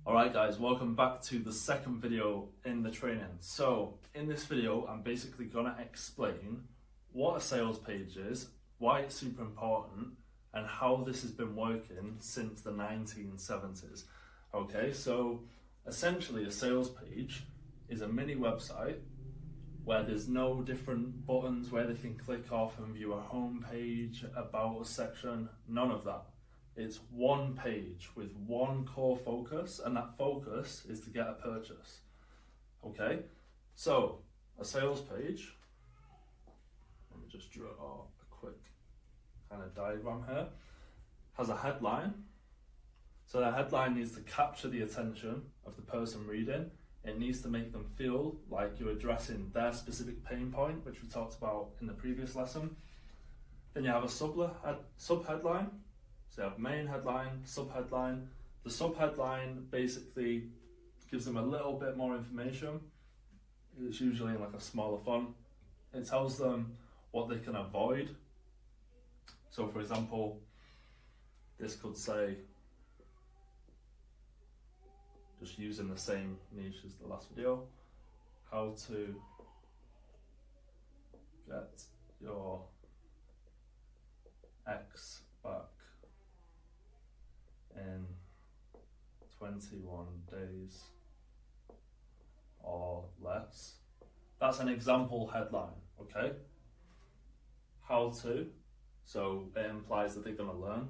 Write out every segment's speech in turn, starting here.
Alright guys, welcome back to the second video in the training. So in this video, I'm basically going to explain what a sales page is, why it's super important, and how this has been working since the 1970s. Okay, so essentially a sales page is a mini website where there's no different buttons where they can click off and view a home page, about us section, none of that. It's one page with one core focus, and that focus is to get a purchase. Okay, so a sales page, let me just draw a quick kind of diagram here, has a headline. So the headline needs to capture the attention of the person reading. It needs to make them feel like you're addressing their specific pain point, which we talked about in the previous lesson. Then you have a sub-headline. So you have main headline, sub-headline. The sub-headline basically gives them a little bit more information. It's usually in like a smaller font. It tells them what they can avoid. So for example, this could say, just using the same niche as the last video, how to get your ex back in 21 days or less. That's an example headline, okay? How to, so it implies that they're going to learn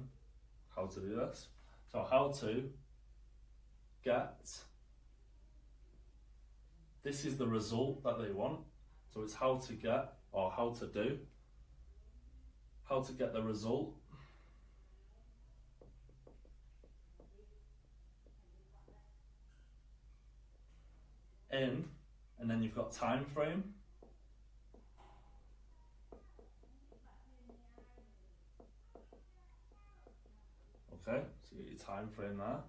how to do this. So how to get, this is the result that they want. So it's how to get, or how to do, how to get the result. In, and then you've got time frame. Okay, so you get your time frame there.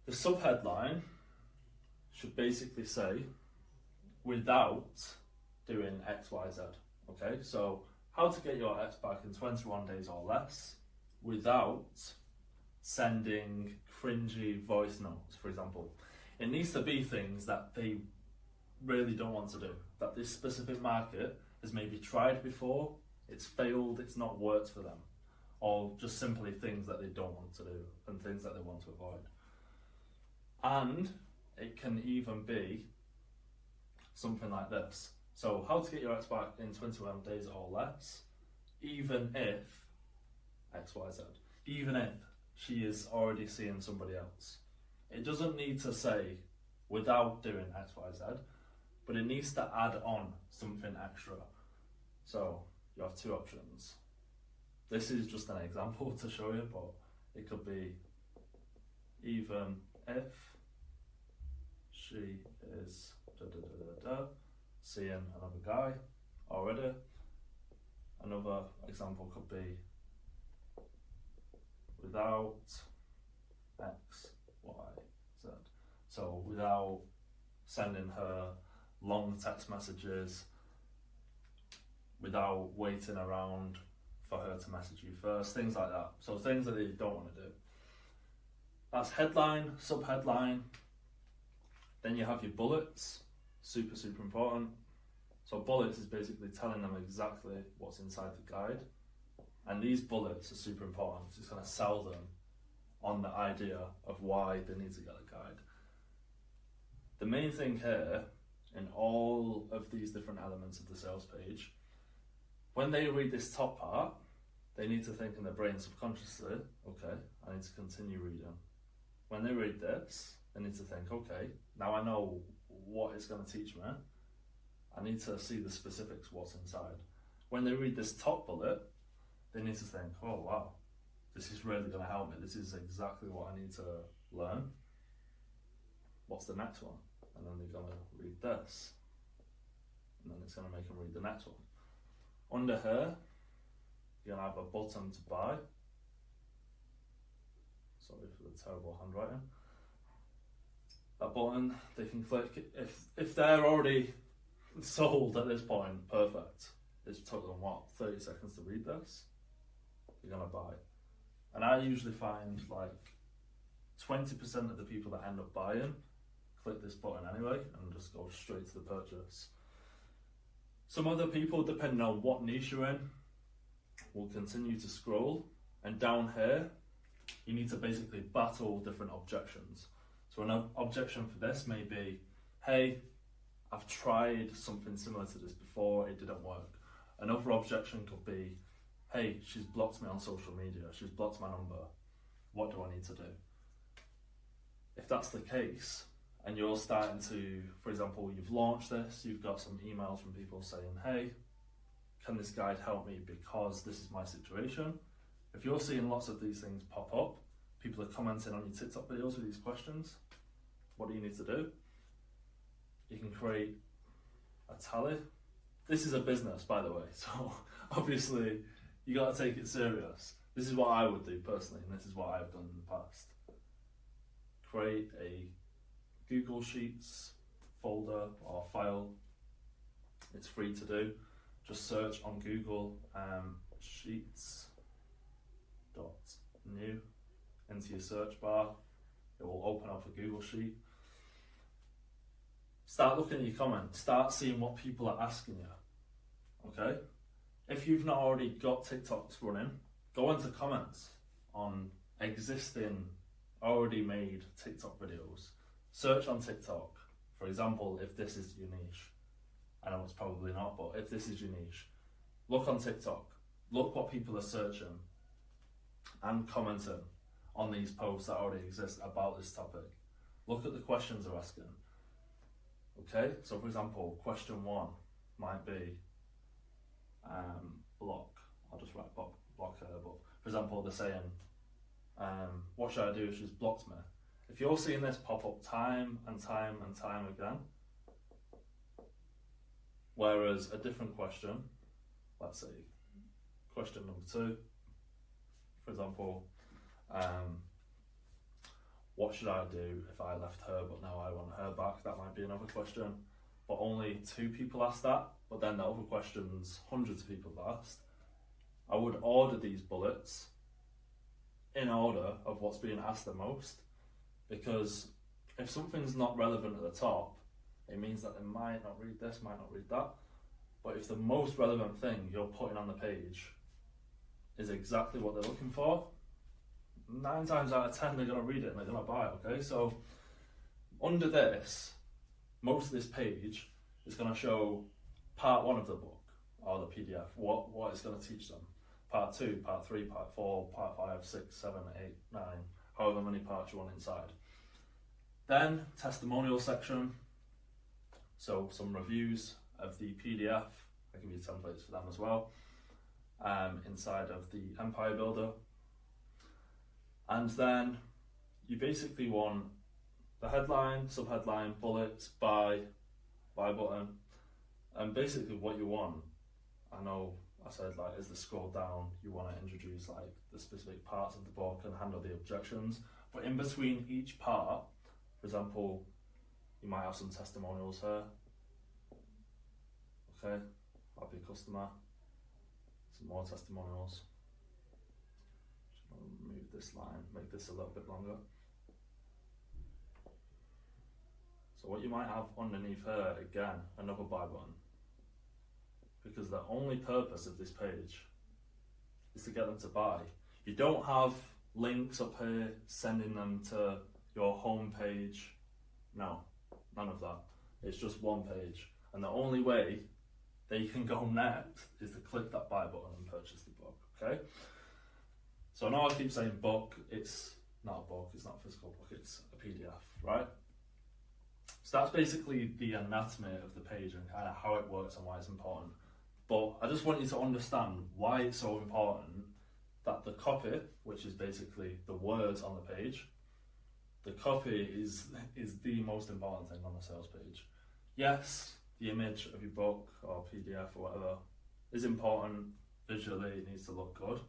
The subheadline should basically say, without doing X, Y, Z. Okay, so how to get your ex back in 21 days or less without sending cringy voice notes, for example. It needs to be things that they really don't want to do, that this specific market has maybe tried before, it's failed, it's not worked for them, or just simply things that they don't want to do and things that they want to avoid. And it can even be something like this. So how to get your ex back in 21 days or less, even if X, Y, Z, even if she is already seeing somebody else. It doesn't need to say without doing X, Y, Z, but it needs to add on something extra. So you have two options. This is just an example to show you, but it could be even if she is seeing another guy already. Another example could be without X, Y, Z. So without sending her long text messages, without waiting around for her to message you first, things like that. So things that you don't want to do. That's headline, sub-headline. Then you have your bullets, super important. So bullets is basically telling them exactly what's inside the guide. And these bullets are super important. It's going to sell them on the idea of why they need to get a guide. The main thing here, in all of these different elements of the sales page, when they read this top part, they need to think in their brain subconsciously, okay, I need to continue reading. When they read this, they need to think, okay, now I know what it's going to teach me. I need to see the specifics, what's inside. When they read this top bullet, they need to think, oh wow, this is really going to help me. This is exactly what I need to learn. What's the next one? And then they're going to read this. And then it's going to make them read the next one. Under here, you're going to have a button to buy. Sorry for the terrible handwriting. That button, they can click. If they're already sold at this point, perfect. It's took them, 30 seconds to read this? You're going to buy. And I usually find, like, 20% of the people that end up buying click this button anyway and just go straight to the purchase. Some other people, depending on what niche you're in, will continue to scroll, and down here you need to basically battle different objections. So an objection for this may be, hey, I've tried something similar to this before, it didn't work. Another objection could be, hey, she's blocked me on social media, she's blocked my number, what do I need to do? If that's the case, and you're starting to, for example, you've launched this, you've got some emails from people saying, hey, can this guide help me because this is my situation? If you're seeing lots of these things pop up, people are commenting on your TikTok videos with these questions, what do you need to do? You can create a tally. This is a business, by the way, so obviously you got to take it serious. This is what I would do personally, and this is what I've done in the past. Create a Google Sheets folder or file. It's free to do. Just search on Google sheets.new into your search bar. It will open up a Google Sheet. Start looking at your comments. Start seeing what people are asking you. Okay? If you've not already got TikToks running, go into comments on existing, already made TikTok videos. Search on TikTok. For example, if this is your niche. I know it's probably not, but if this is your niche, look on TikTok. Look what people are searching and commenting on these posts that already exist about this topic. Look at the questions they're asking. Okay, so for example, question 1 might be block. I'll just write block here, but for example, they're saying, what should I do if she's blocked me? If you're seeing this pop up time and time and time again, whereas a different question, let's say question number 2, for example, what should I do if I left her but now I want her back? That might be another question, but only 2 people asked that, but then the other questions hundreds of people have asked. I would order these bullets in order of what's being asked the most, because if something's not relevant at the top, it means that they might not read this, might not read that. But if the most relevant thing you're putting on the page is exactly what they're looking for, 9 times out of 10 they're going to read it and they're going to buy it, okay? So under this, most of this page is going to show part 1 of the book, or the PDF, what it's going to teach them. Part 2, part 3, part 4, part 5, 6, 7, 8, 9, however many parts you want inside. Then testimonial section, so some reviews of the PDF. I give you templates for them as well, inside of the Empire Builder. And then you basically want the headline, subheadline, bullets, buy button, and basically what you want, I know I said like as they scroll down you want to introduce like the specific parts of the book and handle the objections, but in between each part, for example, you might have some testimonials here. Okay, happy customer, some more testimonials. Just want to remove this line, make this a little bit longer. So what you might have underneath here, again, another buy button. Because the only purpose of this page is to get them to buy. You don't have links up here sending them to your home page. No, none of that. It's just one page. And the only way they can go next is to click that buy button and purchase the book, okay? So I know I keep saying book, it's not a book, it's not a physical book, it's a PDF, right? So that's basically the anatomy of the page and kind of how it works and why it's important. But I just want you to understand why it's so important that the copy, which is basically the words on the page, the copy is the most important thing on the sales page. Yes, the image of your book or PDF or whatever is important. Visually, it needs to look good.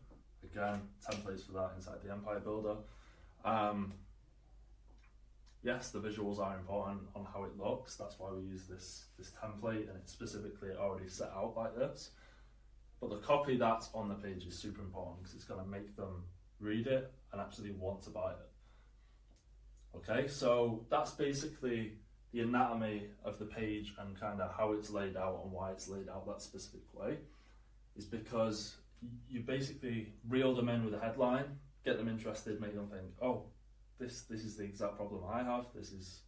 Again, templates for that inside the Empire Builder. Yes, the visuals are important on how it looks. That's why we use this template, and it's specifically already set out like this. But the copy that's on the page is super important because it's going to make them read it and actually want to buy it. Okay, so that's basically the anatomy of the page and kind of how it's laid out and why it's laid out that specific way. Is because you basically reel them in with a headline, get them interested, make them think, oh, this is the exact problem I have, this is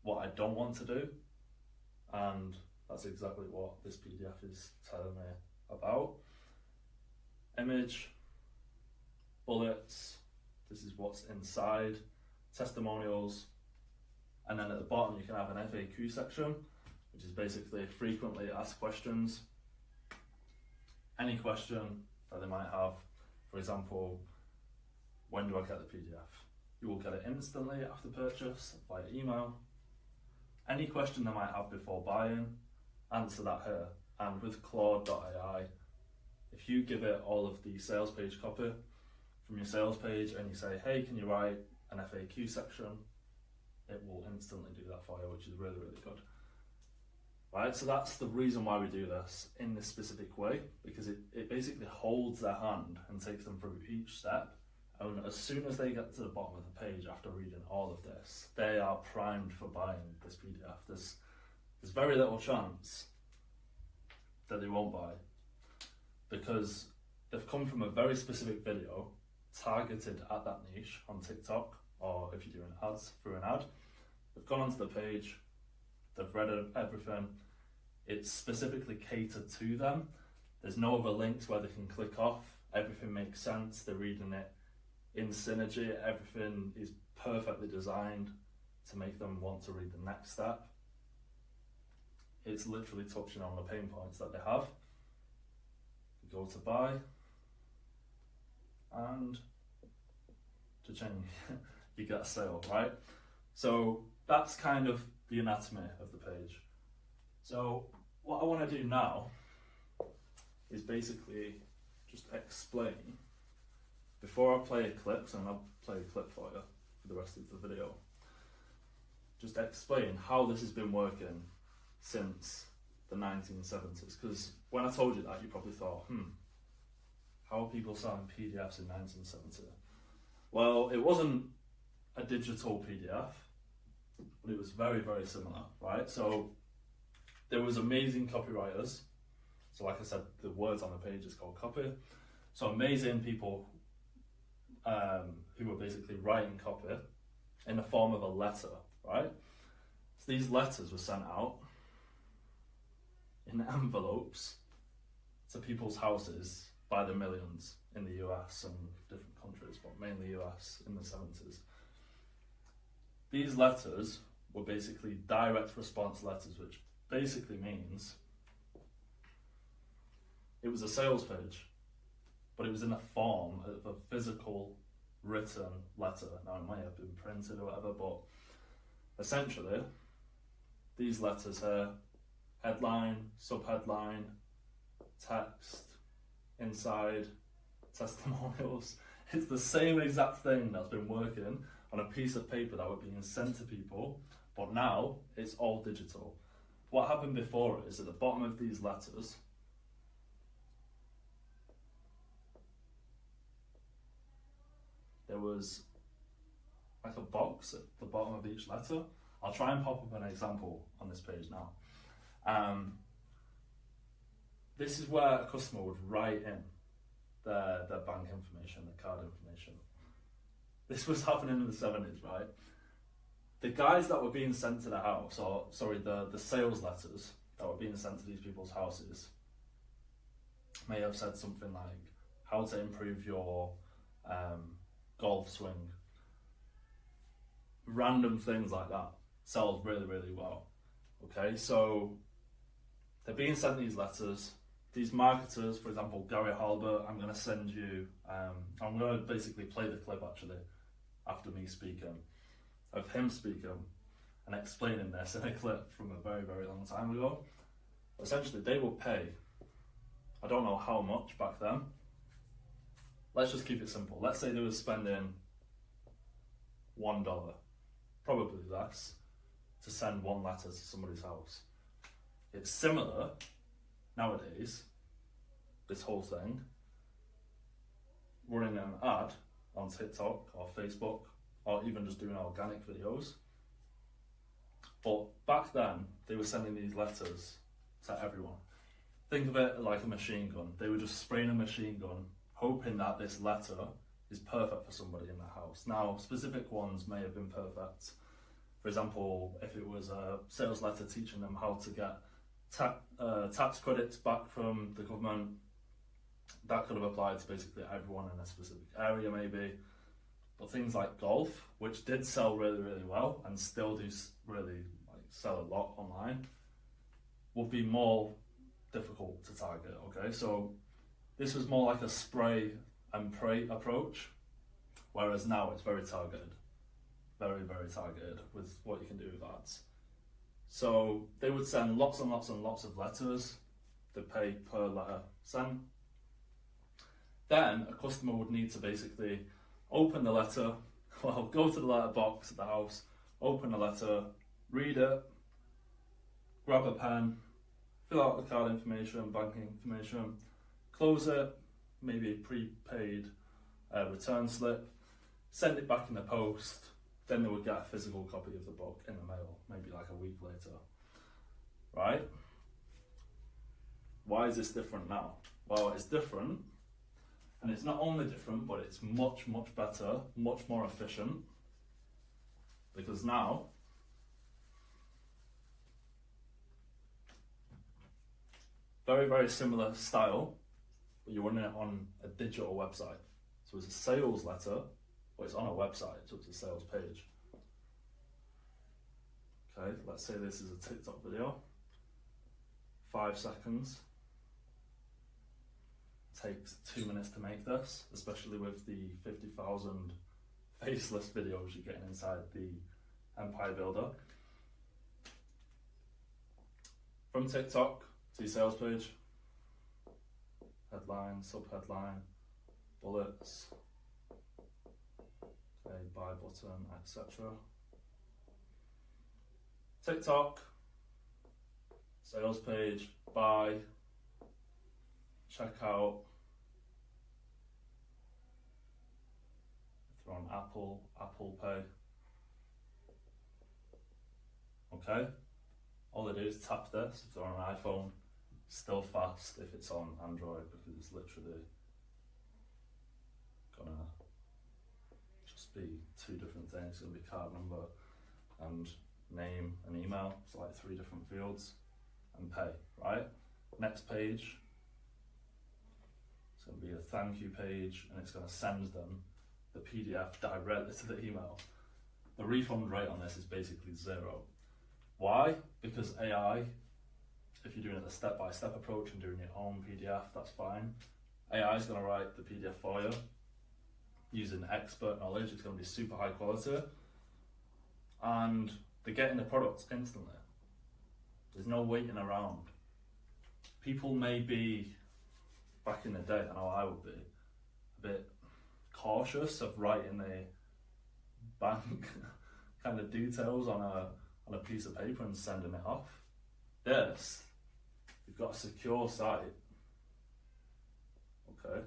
what I don't want to do, and that's exactly what this PDF is telling me about. Image, bullets, this is what's inside, testimonials, and then at the bottom you can have an FAQ section, which is basically frequently asked questions. Any question that they might have, for example, when do I get the PDF? You will get it instantly after purchase via email. Any question they might have before buying, answer that here. And with Claude.ai, if you give it all of the sales page copy from your sales page and you say, hey, can you write an FAQ section? It will instantly do that for you, which is really, really good. Right, so that's the reason why we do this in this specific way, because it basically holds their hand and takes them through each step. And as soon as they get to the bottom of the page after reading all of this, they are primed for buying this PDF. There's very little chance that they won't buy, because they've come from a very specific video targeted at that niche on TikTok, or if you're doing ads through an ad. They've gone onto the page, they've read everything, it's specifically catered to them. There's no other links where they can click off, everything makes sense, they're reading it in synergy, everything is perfectly designed to make them want to read the next step. It's literally touching on the pain points that they have. You go to buy, and cha-ching, you get a sale, right? So that's kind of the anatomy of the page. So what I want to do now is basically just explain, before I play a clip, so I'll play a clip for you for the rest of the video, just explain how this has been working since the 1970s. Because when I told you that, you probably thought, how are people selling PDFs in 1970? Well, it wasn't a digital PDF, but it was very, very similar, right? So there was amazing copywriters. So like I said, the words on the page is called copy. So amazing people who were basically writing copy in the form of a letter, right? So these letters were sent out in envelopes to people's houses by the millions in the US and different countries, but mainly US in the 70s. These letters were basically direct response letters, which basically means it was a sales page, but it was in the form of a physical written letter. Now it might have been printed or whatever, but essentially these letters here, headline, subheadline, text, inside, testimonials, it's the same exact thing that's been working on a piece of paper that were being sent to people, but now it's all digital. What happened before is at the bottom of these letters, there was like a box at the bottom of each letter. I'll try and pop up an example on this page now. This is where a customer would write in their bank information, their card information. This was happening in the 70s, right? The guys that were being sent to the house, or sorry, the sales letters that were being sent to these people's houses may have said something like, how to improve your golf swing. Random things like that sells really, really well. Okay, so they're being sent these letters. These marketers, for example, Gary Halbert, I'm going to send you, I'm going to basically play the clip actually after me speaking, of him speaking and explaining this in a clip from a very, very long time ago. Essentially, they will pay, I don't know how much back then. Let's just keep it simple. Let's say they were spending $1, probably less, to send one letter to somebody's house. It's similar nowadays, this whole thing, running an ad on TikTok or Facebook or even just doing organic videos. But back then, they were sending these letters to everyone. Think of it like a machine gun. They were just spraying a machine gun, hoping that this letter is perfect for somebody in the house. Now, specific ones may have been perfect. For example, if it was a sales letter teaching them how to get tax credits back from the government, that could have applied to basically everyone in a specific area maybe. But things like golf, which did sell really, really well and still do really sell a lot online, would be more difficult to target, okay? So this was more like a spray and pray approach, whereas now it's very targeted. Very, very targeted with what you can do with ads. So they would send lots and lots and lots of letters. They pay per letter sent. Then a customer would need to basically open the letter, well, go to the letter box at the house, open the letter, read it, grab a pen, fill out the card information, banking information, close it, maybe a prepaid return slip, send it back in the post. Then they would get a physical copy of the book in the mail, maybe like a week later, right? Why is this different now? Well, it's different, and it's not only different, but it's much, much better, much more efficient, because now very, very similar style, but you're running it on a digital website. So it's a sales letter, but it's on a website, so it's a sales page. Okay, let's say this is a TikTok video. 5 seconds. Takes 2 minutes to make this, especially with the 50,000 faceless videos you're getting inside the Empire Builder. From TikTok to your sales page, headline, sub-headline, bullets, a buy button, etc. TikTok, sales page, buy, checkout. If they're on Apple, Apple Pay. Okay, all they do is tap this. If they're on an iPhone, still fast if it's on Android, because it's literally gonna just be 2 different things. It's gonna be card number and name and email. It's like 3 different fields, and pay, right? Next page, it's gonna be a thank you page, and it's gonna send them the PDF directly to the email. The refund rate on this is basically 0. Why? Because AI, if you're doing it the step-by-step approach and doing your own PDF, that's fine. AI is going to write the PDF for you using expert knowledge. It's going to be super high quality, and they're getting the products instantly. There's no waiting around. People may be, back in the day, I know I would be, a bit cautious of writing the bank kind of details on a piece of paper and sending it off. This, you've got a secure site. Okay,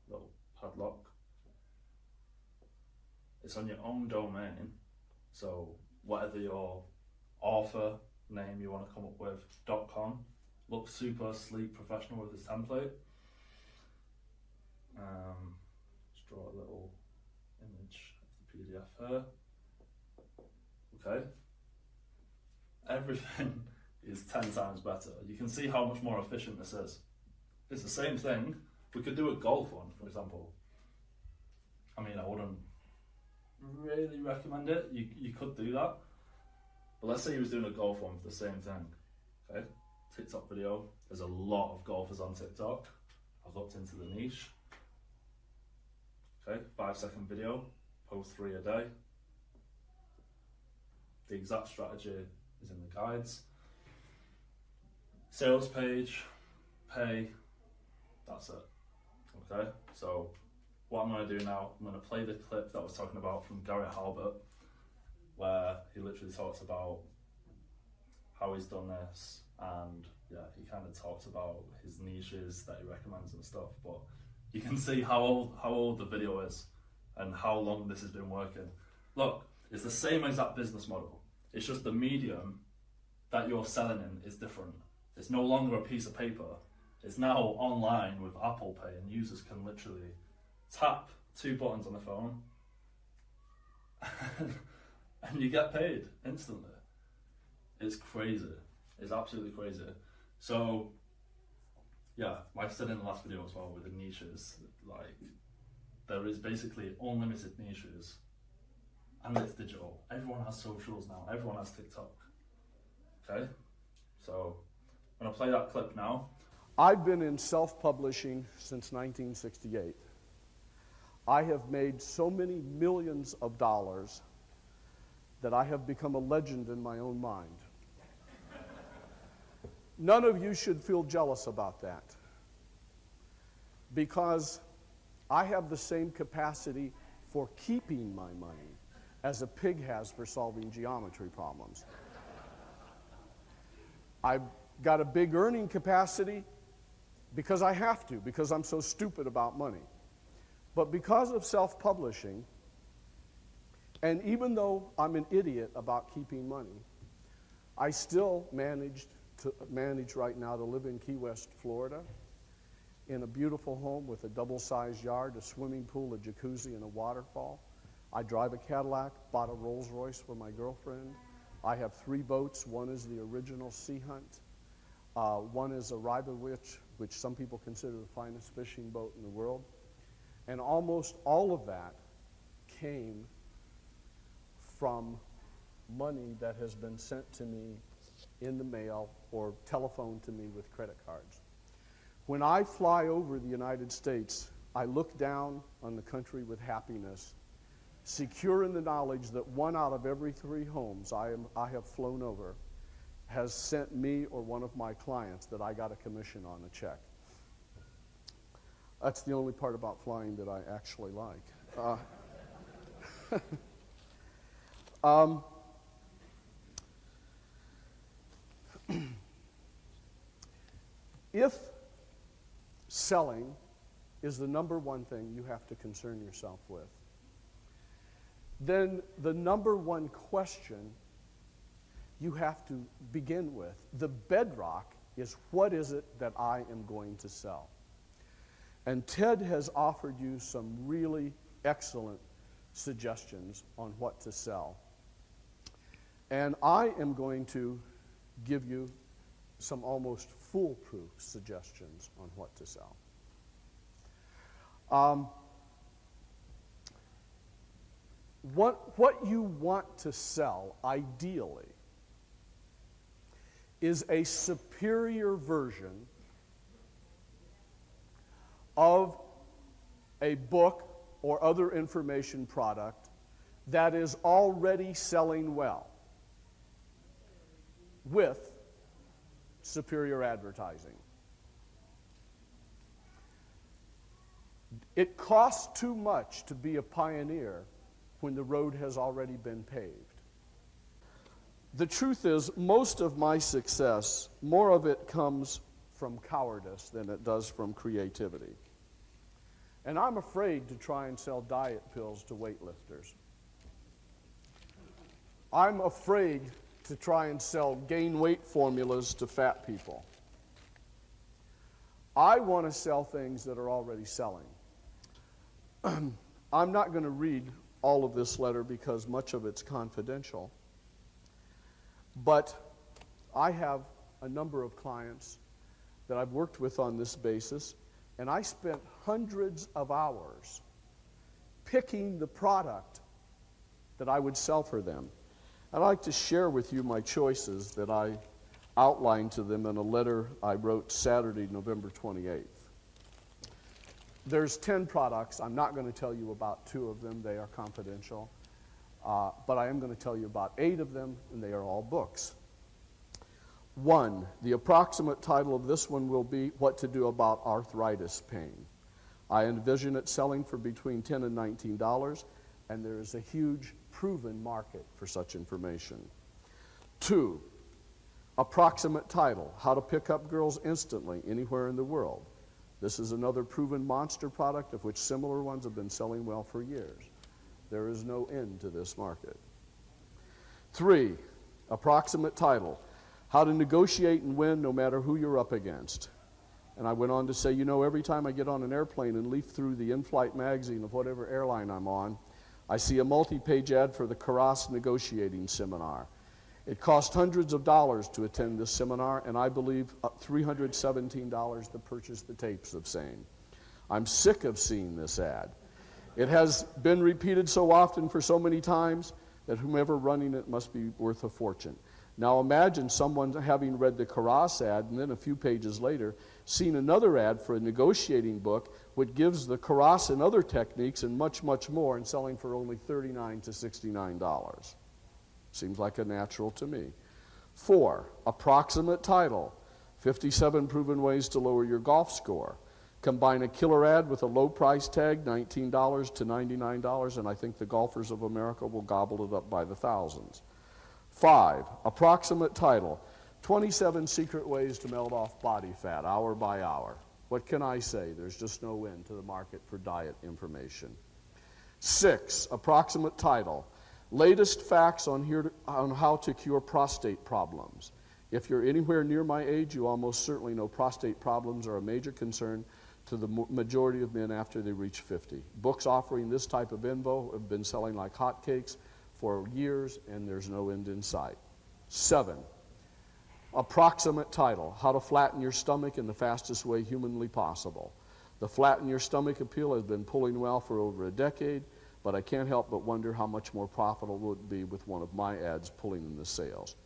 little padlock. It's on your own domain, so whatever your author name you want to come up with, .com, looks super sleek, professional with this template. Just draw a little image of the PDF here. Okay, everything is 10 times better. You can see how much more efficient this is. It's the same thing. We could do a golf one, for example. I mean, I wouldn't really recommend it. You could do that. But let's say you was doing a golf one for the same thing. Okay, TikTok video. There's a lot of golfers on TikTok. I've looked into the niche. Okay, 5-second video, post 3 a day. The exact strategy is in the guides. Sales page, pay, that's it. Okay, so what I'm going to do now, I'm going to play the clip that I was talking about from Gary Halbert, where he literally talks about how he's done this, and yeah, he kind of talks about his niches that he recommends and stuff, but you can see how old the video is and how long this has been working. Look, it's the same exact business model. It's just the medium that you're selling in is different. It's no longer a piece of paper. It's now online with Apple Pay, and users can literally tap 2 buttons on the phone and you get paid instantly. It's crazy. It's absolutely crazy. So, yeah, like I said in the last video as well with the niches, like, there is basically unlimited niches, and it's digital. Everyone has socials now. Everyone has TikTok. Okay? So, I'm gonna play that clip now. I've been in self-publishing since 1968. I have made so many millions of dollars that I have become a legend in my own mind. None of you should feel jealous about that, because I have the same capacity for keeping my money as a pig has for solving geometry problems. I've got a big earning capacity because I have to, because I'm so stupid about money. But because of self-publishing, and even though I'm an idiot about keeping money, I still manage right now to live in Key West, Florida, in a beautiful home with a double-sized yard, a swimming pool, a jacuzzi, and a waterfall. I drive a Cadillac, bought a Rolls Royce for my girlfriend. I have 3 boats. One is the original Sea Hunt. One is a Ribowitz, which some people consider the finest fishing boat in the world. And almost all of that came from money that has been sent to me in the mail or telephoned to me with credit cards. When I fly over the United States, I look down on the country with happiness, secure in the knowledge that 1 out of every 3 homes I have flown over has sent me or one of my clients that I got a commission on a check. That's the only part about flying that I actually like. If selling is the number one thing you have to concern yourself with, then the number one question you have to begin with, the bedrock, is what is it that I am going to sell? And Ted has offered you some really excellent suggestions on what to sell. And I am going to give you some almost foolproof suggestions on what to sell. What you want to sell, ideally, is a superior version of a book or other information product that is already selling well with superior advertising. It costs too much to be a pioneer when the road has already been paved. The truth is, most of my success, more of it comes from cowardice than it does from creativity. And I'm afraid to try and sell diet pills to weightlifters. I'm afraid to try and sell gain weight formulas to fat people. I want to sell things that are already selling. I'm not going to read all of this letter because much of it's confidential. But I have a number of clients that I've worked with on this basis, and I spent hundreds of hours picking the product that I would sell for them. I'd like to share with you my choices that I outlined to them in a letter I wrote Saturday, November 28th. There's 10 products. I'm not going to tell you about 2 of them. They are confidential. But I am going to tell you about 8 of them, and they are all books. 1, the approximate title of this one will be What to Do About Arthritis Pain. I envision it selling for between $10 and $19, and there is a huge proven market for such information. 2, approximate title, How to Pick Up Girls Instantly Anywhere in the World. This is another proven monster product of which similar ones have been selling well for years. There is no end to this market. 3, approximate title, how to negotiate and win no matter who you're up against. And I went on to say, you know, every time I get on an airplane and leaf through the in-flight magazine of whatever airline I'm on, I see a multi-page ad for the Karras negotiating seminar. It cost hundreds of dollars to attend this seminar, and I believe $317 to purchase the tapes of same. I'm sick of seeing this ad. It has been repeated so often for so many times that whomever running it must be worth a fortune. Now imagine someone having read the Karras ad and then a few pages later seen another ad for a negotiating book which gives the Karras and other techniques and much, much more and selling for only $39 to $69. Seems like a natural to me. 4, approximate title, 57 proven ways to lower your golf score. Combine a killer ad with a low price tag, $19 to $99, and I think the golfers of America will gobble it up by the thousands. 5, approximate title, 27 secret ways to melt off body fat, hour by hour. What can I say? There's just no end to the market for diet information. 6, approximate title, latest facts on how to cure prostate problems. If you're anywhere near my age, you almost certainly know prostate problems are a major concern to the majority of men after they reach 50. Books offering this type of info have been selling like hotcakes for years, and there's no end in sight. 7, approximate title, how to flatten your stomach in the fastest way humanly possible. The flatten your stomach appeal has been pulling well for over a decade, but I can't help but wonder how much more profitable it would be with one of my ads pulling in the sales.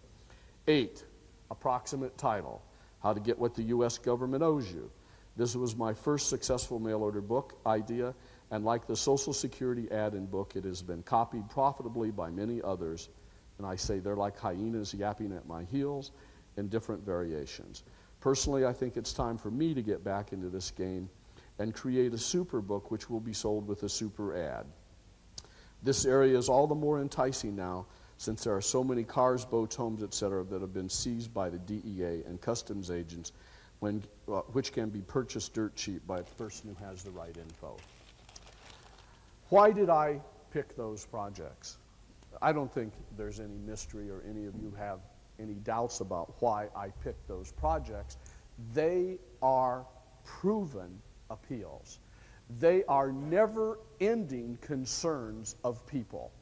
8, approximate title, how to get what the U.S. government owes you. This was my first successful mail order book idea, and like the Social Security ad and book, it has been copied profitably by many others, and I say they're like hyenas yapping at my heels in different variations. Personally, I think it's time for me to get back into this game and create a super book which will be sold with a super ad. This area is all the more enticing now since there are so many cars, boats, homes, etc. that have been seized by the DEA and customs agents which can be purchased dirt cheap by a person who has the right info. Why did I pick those projects? I don't think there's any mystery or any of you have any doubts about why I picked those projects. They are proven appeals. They are never-ending concerns of people.